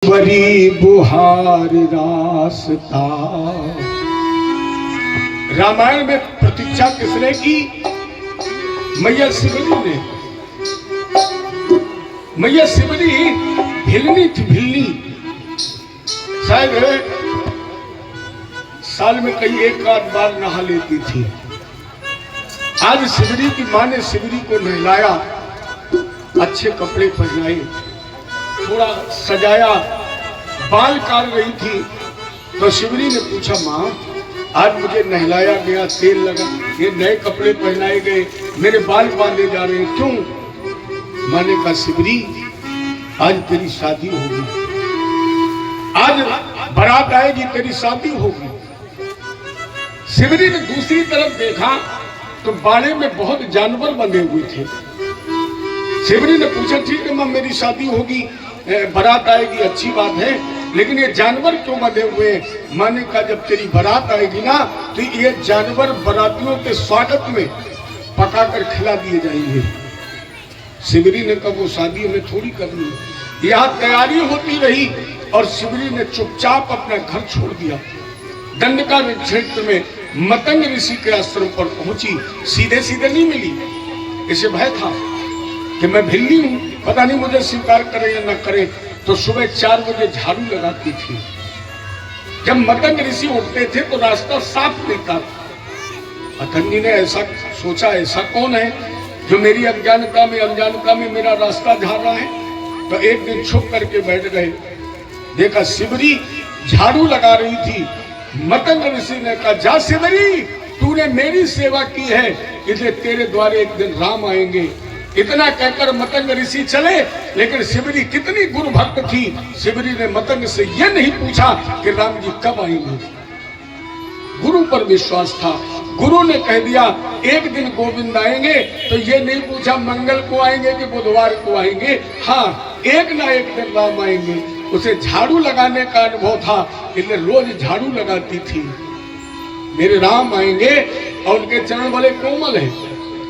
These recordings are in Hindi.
बड़ी बुहार रास्ता। रामायण में प्रतीक्षा किसने की? मैया शिवरी ने। मैया शिवरी भिलनी थी, भिलनी। शायद साल में कई एक आध बार नहा लेती थी। आज शिवरी की मां ने शिवरी को नहलाया, अच्छे कपड़े पहनाए, थोड़ा सजाया, बाल काट रही थी तो शिवरी ने पूछा, माँ आज मुझे नहलाया गया, तेल लगा, ये नए कपड़े पहनाए गए, मेरे बाल बांधे जा रहे हैं, क्यों? माँ ने कहा, शिवरी आज तेरी शादी होगी, आज बारात आएगी, तेरी शादी होगी। शिवरी ने दूसरी तरफ देखा तो बाड़े में बहुत जानवर बंधे हुए थे। शिवरी ने पूछा, ठीक है माँ मेरी शादी होगी, बारात आएगी, अच्छी बात है, लेकिन ये जानवर क्यों बंधे हुए हैं? माँ ने कहा, जब तेरी बारात आएगी ना तो ये जानवर बारातियों के स्वागत में पकाकर खिला दिए जाएंगे। शिवरी ने कहा, वो शादी हमें थोड़ी करनी। यहाँ तैयारी होती रही और शिवरी ने चुपचाप अपना घर छोड़ दिया। दंडका क्षेत्र में मतंग ऋषि के आश्रम पर पहुंची। सीधे सीधे नहीं मिली, इसे भय था कि मैं भिल्ली हूं, पता नहीं मुझे स्वीकार करे या न करे। तो सुबह 4 बजे झाड़ू लगाती थी। जब मतंग ऋषि उठते थे तो रास्ता साफ दिखता था। मतंगी ने ऐसा सोचा, ऐसा कौन है जो मेरी अज्ञानता में मेरा रास्ता झाड़ रहा है? तो एक दिन छुप करके बैठ गए। देखा शिवरी झाड़ू लगा रही थी। मतंग ऋषि ने कहा, जा शिवरी, तूने मेरी सेवा की है, इसलिए तेरे द्वारे एक दिन राम आएंगे। इतना कहकर मतंग ऋषि चले, लेकिन शिवरी कितनी गुरु भक्त थी, शिवरी ने मतंग से यह नहीं पूछा कि राम जी कब आएंगे। गुरु पर विश्वास था। गुरु ने कह दिया एक दिन गोविंद आएंगे, तो ये नहीं पूछा मंगल को आएंगे कि बुधवार को आएंगे, हाँ एक ना एक दिन राम आएंगे। उसे झाड़ू लगाने का अनुभव था, इसलिए रोज झाड़ू लगाती थी। मेरे राम आएंगे और उनके चरण बड़े कोमल हैं,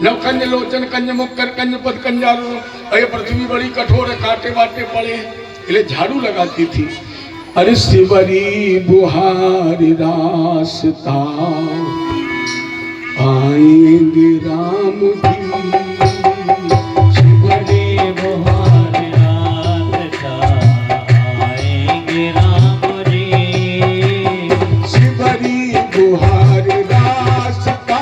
नवकन्या लोचन कन्या मुख कर कन्या पद कंजारू, और ये पृथ्वी बड़ी कठोर है, कांटे बाटे पड़े, इसलिए झाड़ू लगाती थी। अरे शिवरी बुहार रास्ता, आएंगे राम जी। शिवरी बुहार रास्ता, आएंगे राम जी। शिवरी बुहार रास्ता,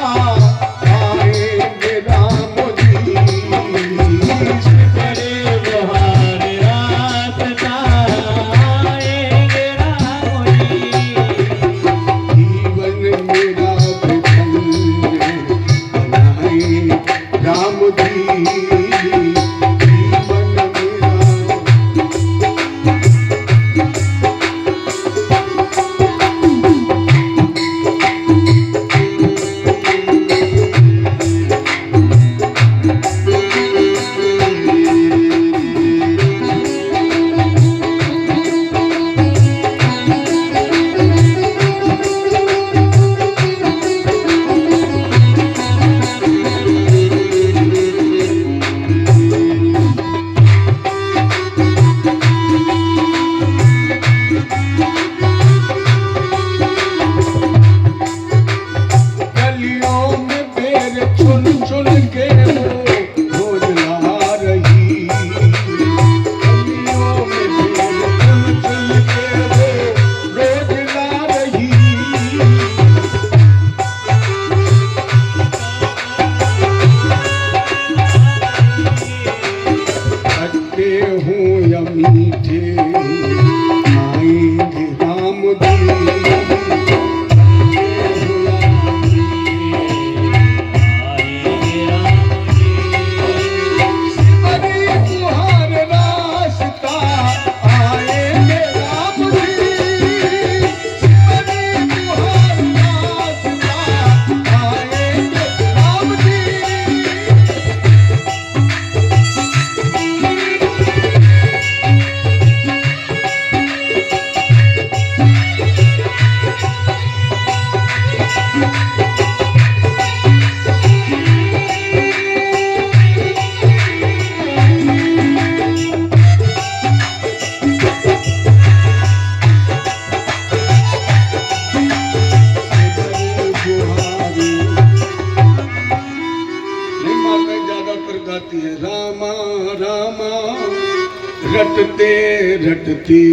रटते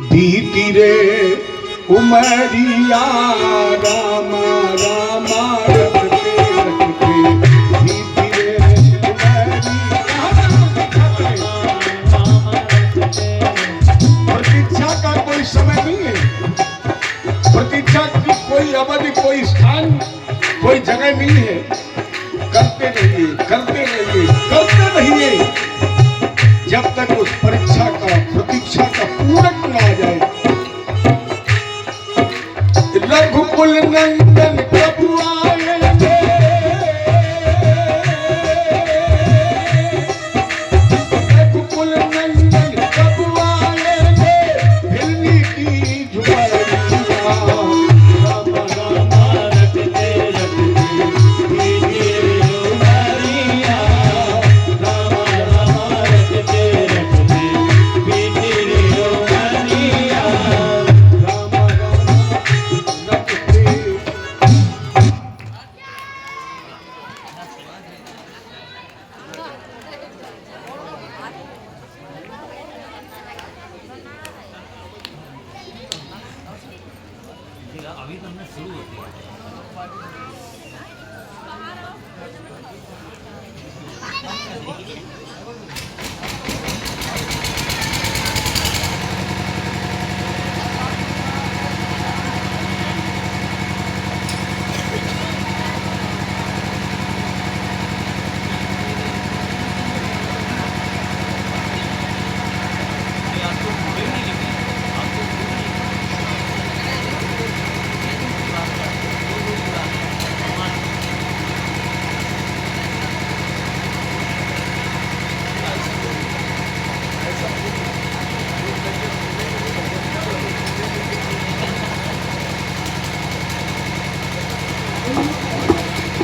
बीती रे उमरिया रामा रामा रटते रटते बीती रे प्रतीक्षा का कोई समय नहीं है, प्रतीक्षा की कोई अवधि, कोई स्थान, कोई जगह नहीं है। करते रहिए, करते रहिए, करते रहिए जब तक उस परीक्षा का, प्रतीक्षा का पूरक न आ जाए। रघुकुल नंदन प्रभु आएंगे, रघुकुल नंदन प्रभु आएंगे, हिलनी की झुमरिया राम राम रटते रटते बीती रे उमरिया राम राम रटते रटते बीती रे उमरिया राम राम रटते। अभी तो हमने शुरू होती है।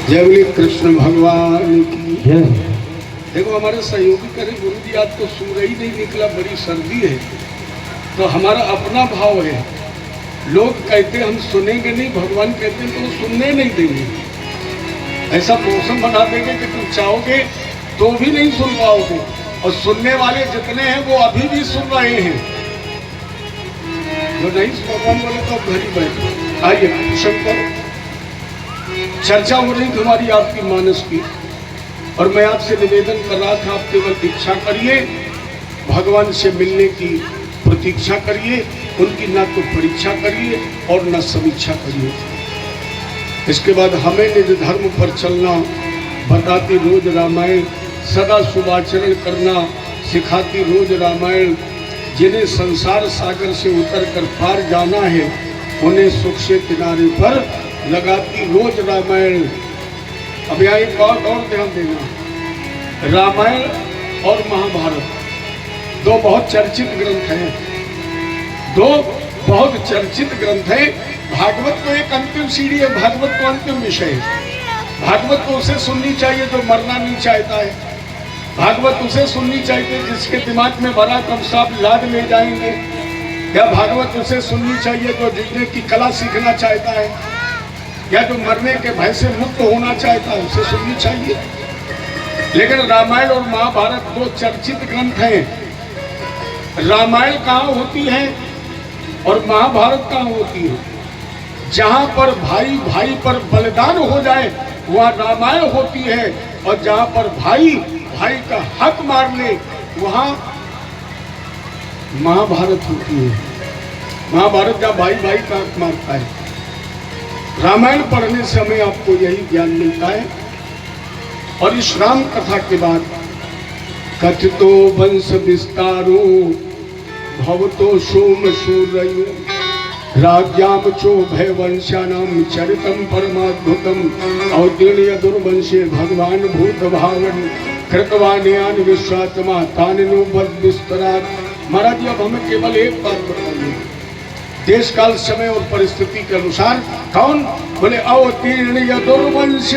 जय बोले कृष्ण भगवान की। देखो हमारे सहयोगी करे गुरु जी आज तो सूरज ही नहीं निकला, बड़ी सर्दी है, तो हमारा अपना भाव है। लोग कहते हम सुनेंगे नहीं, भगवान कहते हैं तो सुनने नहीं देंगे। ऐसा मौसम बना देंगे कि तुम चाहोगे तो भी नहीं सुन पाओगे, और सुनने वाले जितने हैं वो अभी भी सुन रहे हैं। जो नहीं भगवान बोले तो घर ही बैठो। आइए कुशल पर चर्चा हो रही तुम्हारी आपकी मानस की, और मैं आपसे निवेदन कर रहा था आप केवल इच्छा करिए, भगवान से मिलने की प्रतीक्षा करिए, उनकी ना तो परीक्षा करिए और न समीक्षा करिए। इसके बाद हमें निज धर्म पर चलना बताती रोज रामायण, सदा शुभाचरण करना सिखाती रोज रामायण। जिन्हें संसार सागर से उतर कर पार जाना है, उन्हें सुख से किनारे पर लगाती रोज रामायण। अब यहाँ एक बात और ध्यान देना, रामायण और महाभारत दो बहुत चर्चित ग्रंथ हैं, दो बहुत चर्चित ग्रंथ हैं। भागवत तो एक अंतिम सीढ़ी है, भागवत तो अंतिम विषय है। भागवत तो उसे सुननी चाहिए जो मरना नहीं चाहता है, भागवत उसे सुननी चाहिए जिसके दिमाग में भरा कब साहब लाद ले जाएंगे, या भागवत उसे सुननी चाहिए जो जीने की कला सीखना चाहता है, या जो मरने के भय से मुक्त होना चाहता है, उसे सुननी चाहिए। लेकिन रामायण और महाभारत दो चर्चित ग्रंथ हैं। रामायण कहाँ होती है और महाभारत कहाँ होती है? जहाँ पर भाई भाई पर बलिदान हो जाए वहाँ रामायण होती है, और जहाँ पर भाई भाई का हक मार ले वहाँ महाभारत होती है। महाभारत जहाँ भाई भाई का हक मारता है। रामायण पढ़ने से हमें आपको यही ज्ञान मिलता है। और इस राम कथा के बाद कथितो वंश विस्तारो भवतो सोम सूरयो राज्याम चो भय वंशानाम चरितम परमाद्भुतम अवतीर्य दुर्वंशे भगवान भूत भावन कृतवान्यान विश्वात्मा तानिनो बद विस्तरात। महाराज जी अब हमें केवल एक बात बताइए, देश काल समय और परिस्थिति के अनुसार कौन बोले अवतीर्ण यदुर्वंश।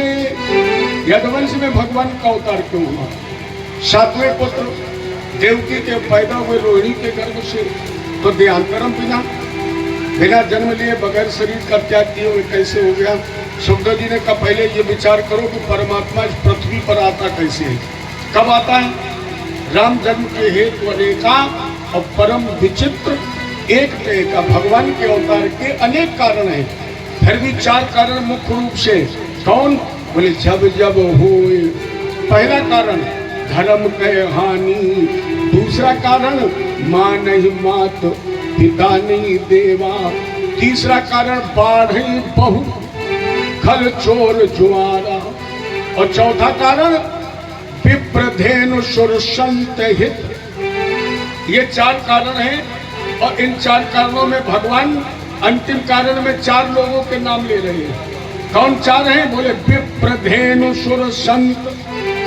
यदुवंश में भगवान का अवतार क्यों हुआ? सातवें पुत्र देवकी के पैदा हुए रोहिणी के गर्भ से, तो देहांतरम बिना जन्म लिए बगैर शरीर का त्याग किए हुए कैसे हो गया? सुखदेव जी ने कहा पहले ये विचार करो कि परमात्मा इस पृथ्वी पर आता कैसे है, कब आता है? राम जन्म के हेतु अनेका और परम विचित्र एक का भगवान के अवतार के अनेक कारण हैं, फिर भी 4 कारण मुख्य रूप से। कौन? बोले जब जब होए। पहला कारण धर्म के हानि, दूसरा कारण माँ नहीं मात पिता नहीं देवा, तीसरा कारण बाढ़ बहु खल चोर जुआरा, और चौथा कारण विप्रधेनु सुर संत हित। ये 4 कारण हैं, और इन 4 कारणों में भगवान अंतिम कारण में 4 लोगों के नाम ले रहे हैं। कौन 4 हैं? बोले विप्रधेनु सुर संत।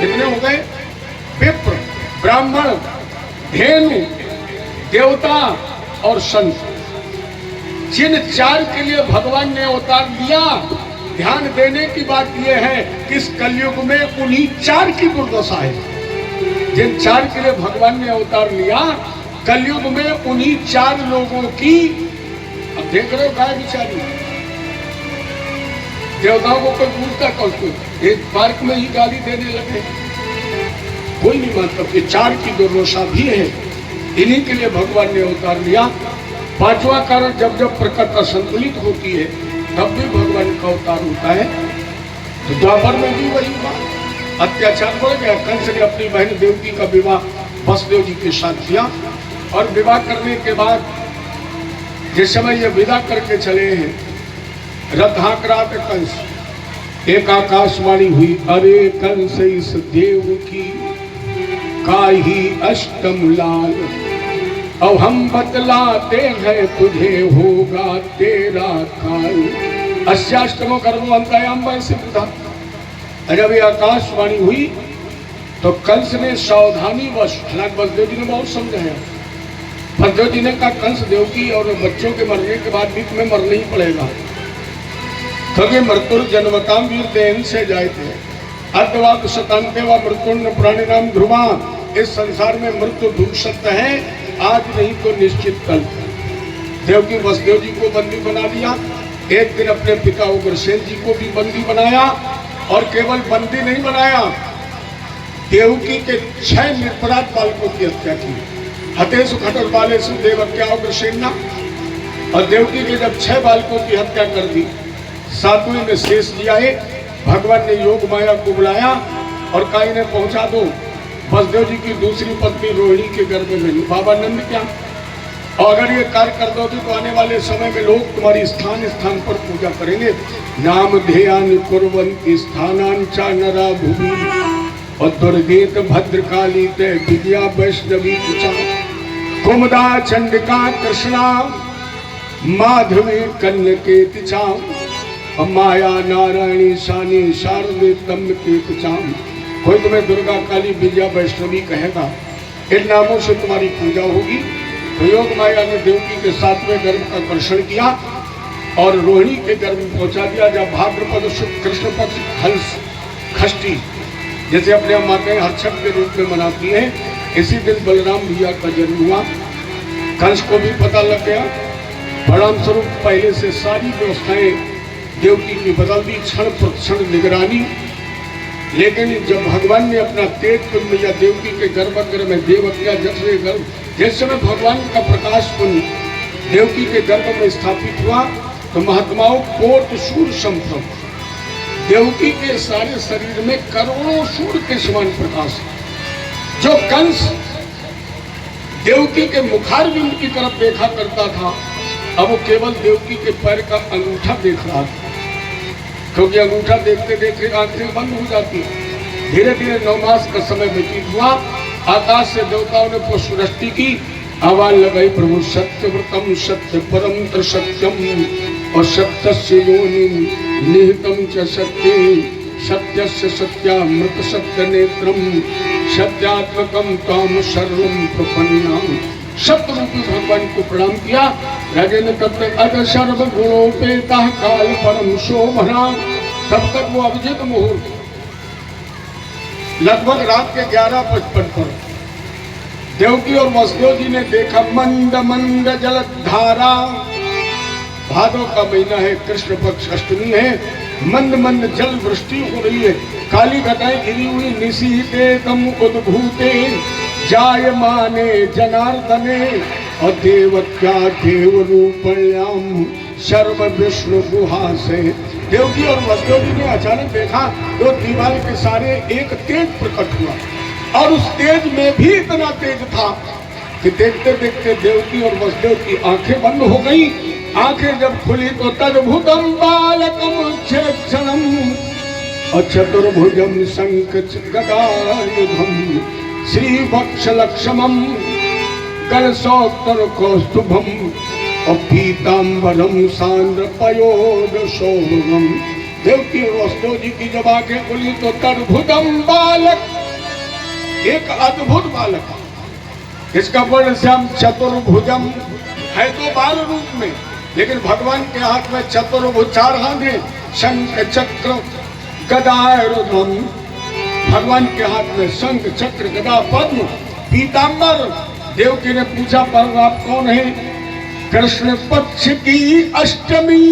कितने हो गए? विप्र ब्राह्मण, धेनु देवता और संत। जिन 4 के लिए भगवान ने अवतार लिया, ध्यान देने की बात यह है कि इस कलयुग में उन्हीं 4 की दुर्दशा है। जिन 4 के लिए भगवान ने अवतार लिया, कलयुग में उन्हीं 4 लोगों की, अब देख रहे हो गाय बिचारी, देवताओं को कोई पूछता कौन? एक पार्क में ही गाली देने लगे, कोई नहीं मानता। ये 4 की दुर्दशा भी है, इन्हीं के लिए भगवान ने अवतार लिया। 5वां कारण जब जब प्रकृति संतुलित होती है तब भी भगवान का अवतार होता है। तो द्वापर में भी वही हुआ, अत्याचार बढ़ गया। कंस ने अपनी बहन देवकी का विवाह वसुदेव जी के साथ किया, और विवाह करने के बाद जिस समय ये विदा करके चले हैं, रथ हाँक रहा था कंस, एक आकाशवाणी हुई, अरे कंस इस देव की काही अष्टम लाल, अब हम बतलाते हैं तुझे होगा तेरा काल। अस्याष्टमो कर्मो अंतयाम वैसे था। जब ये आकाशवाणी हुई तो कंस ने सावधानी वश, हालांकि वसुदेव जी ने बहुत समझाया, वसुदेव जी ने कहा कंस देवकी और बच्चों के मरने के बाद भी तुम्हें मरना ही पड़ेगा, क्योंकि मृत्युर जन्मताम वीर देन से जाए थे अर्धवाद शतांते व मृत्युर्ण प्राणी नाम ध्रुवा। इस संसार में मृत्यु ध्रुव सत्य है, आज नहीं तो निश्चित कल। देवकी वसुदेव जी को बंदी बना लिया, एक दिन अपने पिता उग्रसेन जी को भी बंदी बनाया, और केवल बंदी नहीं बनाया, देवकी के 6 निरपराध बालकों की हत्या की। हतेशु खटर बाले से देवक्या उग्रसेना, और देवकी के जब 6 बालकों की हत्या कर दी, 7वें में शेष जी आए। भगवान ने योग माया को बुलाया और कहा इन्हें पहुंचा दो वसुदेव जी की दूसरी पत्नी रोहिणी के गर्भ में। बाबा नंद क्या, और अगर ये कार्य कर दोगे तो आने वाले समय में लोग तुम्हारी स्थान स्थान पर पूजा करेंगे। नाम ध्येयान कुर्वन्ति स्थानांचा नरा भूमि, और दुर्गेत भद्रकाली ते विद्या वैष्णवी चा, कुमुदा चंडिका कृष्णा माधवी कन्यके तिचा, माया नारायणी शानी शारदे तम के तिचाम। कोई तुम्हें दुर्गा काली विजया वैष्णवी कहेगा, इन नामों से तुम्हारी पूजा होगी। तो योग माया ने देवकी के 7वें गर्भ का कर्षण किया और रोहिणी के गर्भ में पहुंचा दिया। जब भाद्रपद शुक्ल कृष्ण पक्ष हंस खष्टी, जैसे अपने हम माताएं हर्षक के रूप में मनाती हैं, इसी दिन बलराम भैया का जन्म हुआ। कंस को भी पता लग गया, परिणाम स्वरूप पहले से सारी व्यवस्थाएं देवकी की बदल दी, क्षण प्रतिक्षण निगरानी। लेकिन जब भगवान ने अपना तेज पुंज या देवकी के गर्भगृह में देवकिया जठरे गर्भ, जिस समय भगवान का प्रकाश पुंज देवकी के गर्भ में स्थापित हुआ, तो महात्माओं कोट सूर्य संभ्रम, देवकी के सारे शरीर में करोड़ों सूर्य के समान प्रकाश। जो कंस देवकी के मुखारविंद की तरफ देखा करता था, अब वो केवल देवकी के पैर का अंगूठा देख रहा था, क्योंकि अंगूठा देखते देखते आंखें बंद हो जाती है। धीरे धीरे 9 मास का समय व्यतीत हुआ, आकाश से देवताओं ने पुष्पवृष्टि की, आवाज लगाई प्रभु सत्यव्रतम सत्य परम त्रिसत्यम, और सत्यस्य योनिम निहितम च सत्ये, सत्यस्य सत्यामृत सत्य नेत्रम, सत्यात्मकम ताम सर्वम प्रपन्नाम। सत्य रूपी भगवान को प्रणाम किया। राजेंद्र तब तक अद सर्व गुणोपेता काल परम शोभना, तब तक वो अभिजित मुहूर्त लगभग रात के 11:55 पर देवकी और वसुदेव जी ने देखा मंद मंद जलधारा। भादों का महीना है, कृष्ण पक्ष अष्टमी है, मंद मंद जल वृष्टि हो रही है, काली घटाएं घिरी हुई, निशीते तम उद्भूते जाय माने जनार्दने और देवत्या देव रूपयाम सर्व विष्णु गुहा से। देवकी और वसुदेव जी ने अचानक देखा तो दीवार के सारे एक तेज प्रकट हुआ और उस तेज में भी इतना तेज था कि देखते देखते देवकी और वसुदेव की आंखें बंद हो गई। आंखें जब खुली तो तद्भुतम बालकम क्षणम और चतुर्भुजम शंख गदायुधम श्री वक्ष लक्ष्मम कलशोत्तर कौस्तुभम और पीताम्बरम सांद्र पयोद शोभम। देवकी और वसुदेव जी की जब आंखें खुली तो तद्भुतम बालक, एक अद्भुत बालक, इसका वर्ण श्याम चतुर्भुजम है तो बाल रूप में, लेकिन भगवान के हाथ में चतुर्भुज चार हाथ हैं, शंख चक्र गदायुधम। भगवान के हाथ में शंख चक्र गदा पद्म पीताम्बर। देवकी ने पूछा पर आप कौन है? कृष्ण पक्ष की अष्टमी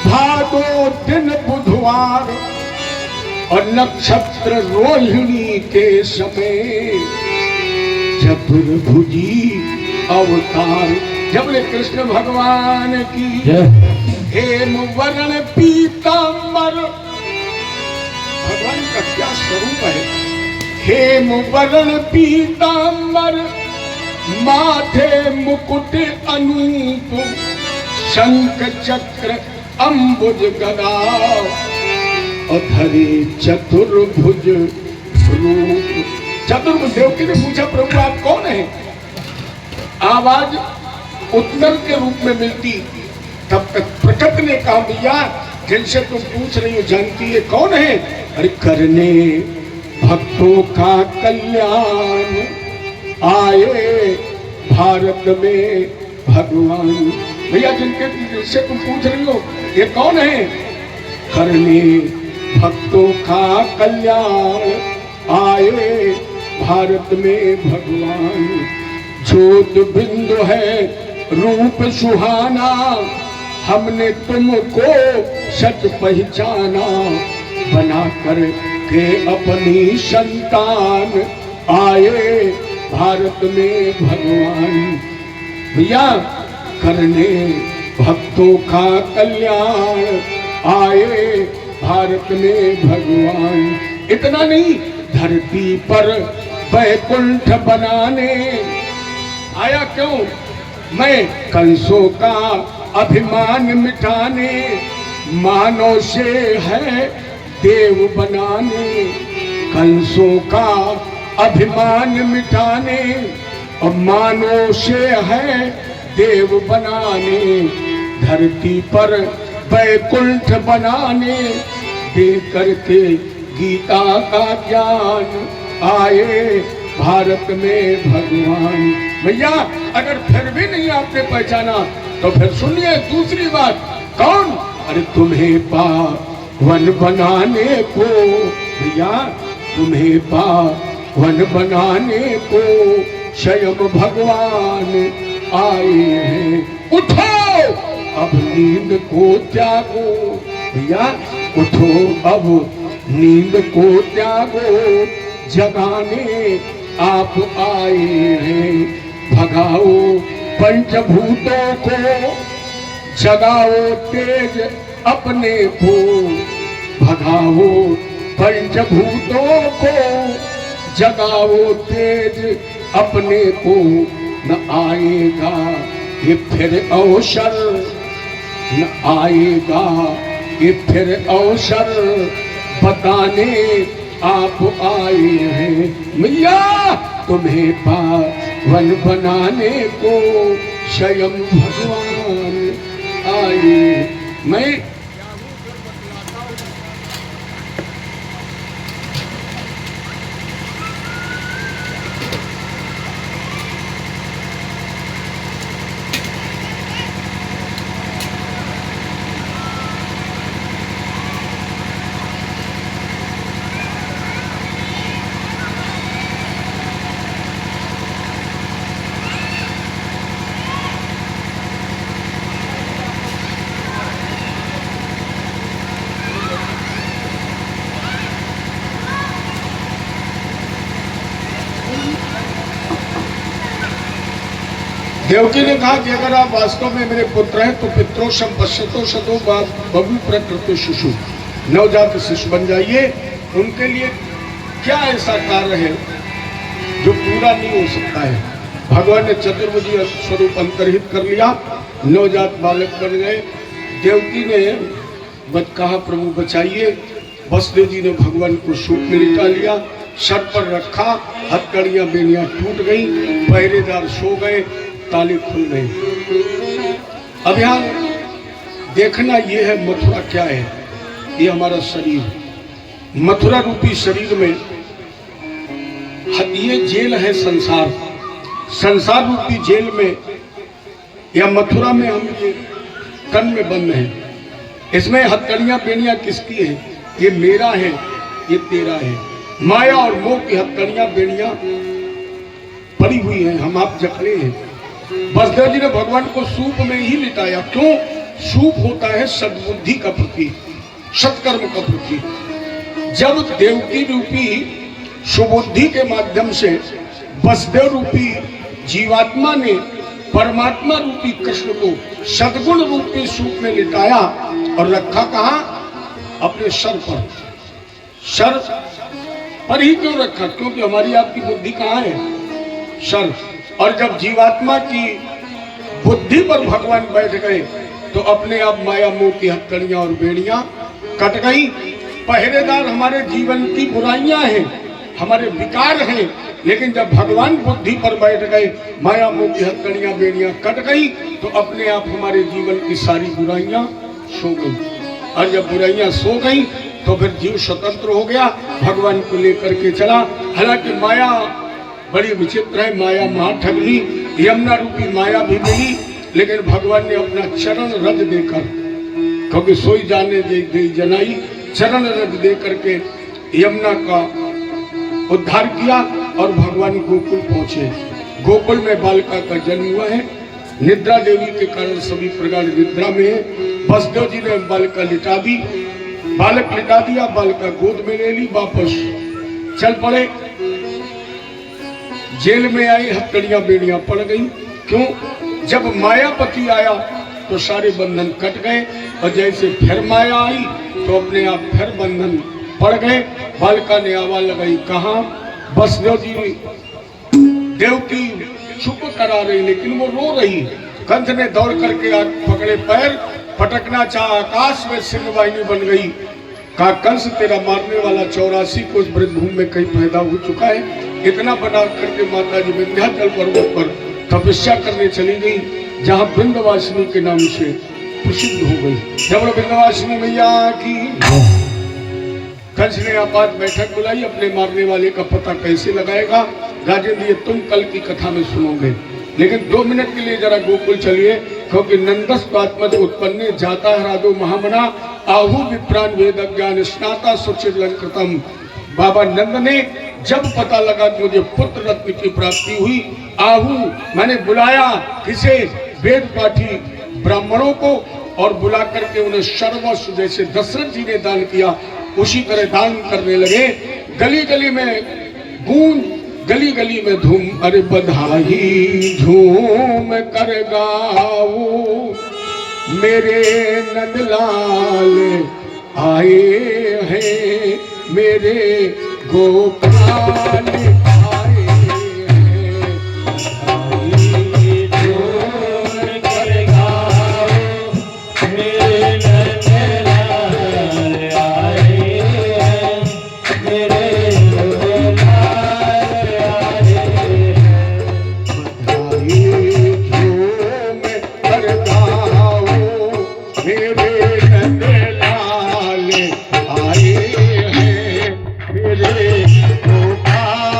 भादो दिन बुधवार और नक्षत्र रोहिणी के समय चतुर्भुजी अवतार। जब बोले कृष्ण भगवान की हेम वर्ण पीताम्बर। भगवान का क्या स्वरूप है? हेम वर्ण पीताम्बर माथे मुकुट अनूप शंख चक्र अंबुज गदा और धरे चतुर्भुज रूप। चतुर्भुज। देवकी ने पूछा प्रभु आप कौन है? आवाज उत्तर के रूप में मिलती। तब तक प्रकट ने कहा भैया जिनसे तुम पूछ रही हो जानती है कौन है? अरे करने भक्तों का कल्याण आए भारत में भगवान। भैया जिनसे तुम पूछ रही हो ये कौन है? करने भक्तों का कल्याण आए भारत में भगवान। ज्योत बिंदु है रूप सुहाना हमने तुमको सच पहचाना बना कर के अपनी संतान आए भारत में भगवान। भैया करने भक्तों का कल्याण आए भारत में भगवान। इतना नहीं धरती पर वैकुंठ बनाने आया। क्यों? मैं कंसों का अभिमान मिटाने मानव से है देव बनाने। कंसों का अभिमान मिटाने और मानव से है देव बनाने। धरती पर वैकुंठ बनाने दे करके गीता का ज्ञान आए भारत में भगवान। भैया अगर फिर भी नहीं आपने पहचाना तो फिर सुनिए दूसरी बात। कौन? अरे तुम्हें पावन बनाने को। भैया तुम्हें पावन बनाने को स्वयं भगवान आए हैं। उठो अब नींद को त्यागो। भैया उठो अब नींद को त्यागो जगाने आप आए हैं। भगाओ पंचभूतों को जगाओ तेज अपने को। भगाओ पंचभूतों को जगाओ तेज अपने को। न आएगा ये फिर अवसर, न आएगा ये फिर अवसर बताने आप आए हैं। मैया तुम्हें पावन बनाने को स्वयं भगवान आए। मैं देवकी ने कहा कि अगर आप वास्तव में मेरे पुत्र हैं तो पितरों संपश्यतो शतो बबू प्रकृत शिशु, नवजात शिशु बन जाइए। उनके लिए क्या ऐसा कार्य है जो पूरा नहीं हो सकता है। भगवान ने चतुर्भुजी स्वरूप अंतर्हित कर लिया, नवजात बालक बन गए। देवकी ने कहा प्रभु बचाइए। वसुदेव जी ने भगवान को सूप में लिटा लिया, सर पर रखा, हथकड़ियां बेनियां टूट गई, पहरेदार सो गए, ताले खुल गए। अब यहाँ देखना ये है मथुरा क्या है। ये हमारा शरीर, मथुरा रूपी शरीर में ये जेल है संसार। संसार रूपी जेल में या मथुरा में हम ये तन में बंद हैं। इसमें हथकड़ियां बेनियां किसकी है? ये मेरा है, ये तेरा है। माया और मोह की हथकड़ियां बेनियां पड़ी हुई हैं, हम आप जकड़े हैं। वसुदेव जी ने भगवान को सूप में ही लिटाया। क्यों? सूप होता है सद्बुद्धि का प्रतीक, सत्कर्म का प्रतीक। जब देवकी रूपी सुबुद्धि के माध्यम से वसुदेव रूपी जीवात्मा ने परमात्मा रूपी कृष्ण को सद्गुण रूपी सूप में लिटाया और रखा कहाँ? अपने सर पर। सर पर ही क्यों रखा? क्योंकि हमारी आपकी बुद्धि कहाँ है? सर। और जब जीवात्मा की बुद्धि पर भगवान बैठ गए तो अपने आप माया मोह की हथकड़ियां और बेड़ियां कट गई। पहरेदार हमारे जीवन की बुराइयां हैं, हमारे विकार हैं, लेकिन जब भगवान बुद्धि पर बैठ गए, माया मोह की हथकड़ियां बेड़ियां कट गई तो अपने आप हमारे जीवन की सारी बुराइयां सो गई। और जब बुराइयां सो गई तो फिर जीव स्वतंत्र हो गया, भगवान को लेकर के चला। हालांकि माया बड़ी विचित्र है, माया महाठगली, यमुना रूपी माया भी मिली, लेकिन भगवान ने अपना चरण रज देकर, क्योंकि सोई जाने दे जनाई, चरण रज दे करके यमुना का उद्धार किया और भगवान गोकुल पहुंचे। गोकुल में बालिका का जन्म हुआ है। निद्रा देवी के कारण सभी प्रकार निद्रा में है। वसुदेव जी ने बालिका लिटा दी, बालक लिटा दिया, बालिका गोद में ले ली, वापस चल पड़े। जेल में आई, हथकड़ियां बेड़ियां पड़ गई। क्यों? जब मायापति आया तो सारे बंधन कट गए, और जैसे फिर माया आई तो अपने आप फिर बंधन पड़ गए। बालिका ने आवाज लगाई, कहाँ? वसुदेव जी देवकी चुप करा रही, लेकिन वो रो रही। कंस ने दौड़ करके पकड़े पैर, पटकना चाहा, आकाश में सिंहवाहिनी बन गई। कहा कंस तेरा मारने वाला 84 कोस ब्रजभूमि में कहीं पैदा हो चुका है। इतना बना करके माता जी विंध्याचल पर्वत पर तपस्या करने चली गई, जहाँ विंध्यवासिनी के नाम से प्रसिद्ध हो गई। जब विंध्यवासिनी मैया की कंस ने आपात बैठक बुलाई, अपने मारने वाले का पता कैसे लगाएगा? राजेंद्र ये तुम कल की कथा में सुनोगे, लेकिन 2 मिनट के लिए जरा गोकुल चलिए, क्योंकि नंदस आत्मज उत्पन्ने जाता है राजो महामना आहु विप्रान वेद ज्ञान स्नाता सुचिरलंकृतम। बाबा नंद ने जब पता लगा कि मुझे पुत्र रत्न की प्राप्ति हुई, आहु मैंने बुलाया किसे? वेद पाठी ब्राह्मणों को, और बुला करके उन्हें सर्वस्व जैसे दशरथ जी ने दान किया उसी तरह दान करने लगे। गली गली में गूंज, गली गली में धूम, अरे बधाई झूम कर गाओ मेरे नंदलाल आए हैं, मेरे गोपाल आए हैं। बधाई झूम कर गाओ मेरे नंदलाल आए हैं, मेरे गोपाल आए हैं। बधाई झूम कर गाओ मेरे नंदलाल आए हैं, मेरे गोपाल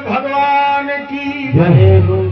भगवान की जय हो।